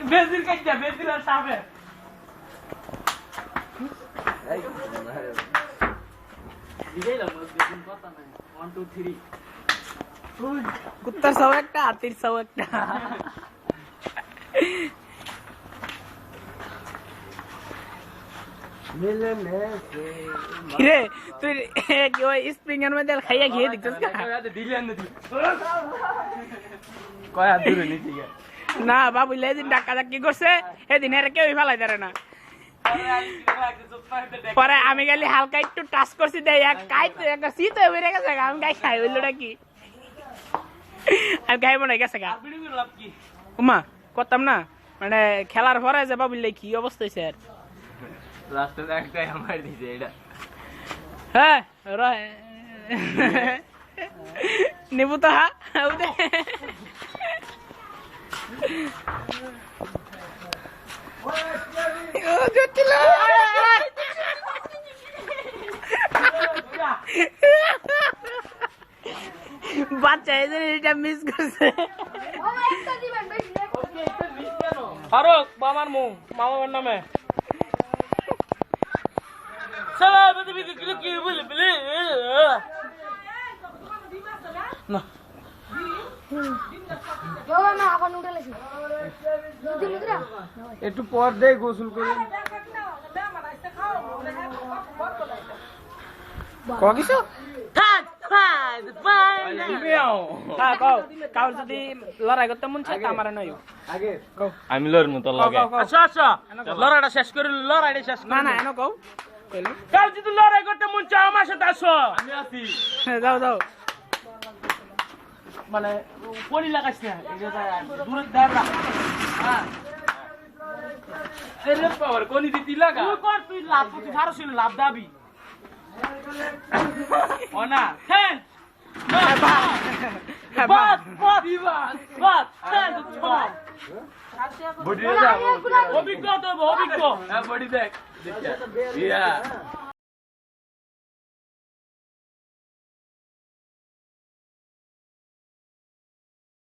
বেজির কাইটা বেজির আর সাবে দিলাম বেজিন কথা নাই 1 2 3 কুত্তার সব একটা হাতির সব একটা রে তুই ওই স্প্রিং এর মধ্যে খাইয়া খেয়ে দেখছিস কয়া দূরে নিতে না বাবু এদিন ডাক্কা ডাক্কি করছে এদিন এর কেউই ফেলাই দেয় না পরে আমি গেলি হালকা একটু টাচ করছি দেয় একটা শীত হয়ে গেছে আমি গাই খাই হইলো নাকি আমি গাই মনে গেছে গা উমা করতাম না মানে খেলার পরে যে বাবুলে কি অবস্থা হয়েছে আর রাস্তাতে একটাই আমার দিছে এটা হ্যাঁ নিবু তো হা বাচ্চা এটা মিস করছে ফারুক মামার মামার নামে একটু পর দেয় গোসল করে কিছু যদি লড়াই করতে মন চাই আমার নয় আমি লড়মু তো লাগে আচ্ছা আচ্ছা লড়াইটা শেষ করে লড়াইটা শেষ না না এনো কও কাল যদি লড়াই করতে মন চাই আমার সাথে আসো আমি আছি যাও যাও মানে পলি লাগাইছ না দূরে দাঁড় রাখ হ্যাঁ এর পাওয়ার কোনি দিতি লাগা তুই কর তুই লাভ তুই ভারসিন লাভ দাবি ওনা হ্যাঁ বাস বাস বাস হ্যাঁ চল বডি অভিজ্ঞ তো অভিজ্ঞ হ্যাঁ বডি দেখ ইয়া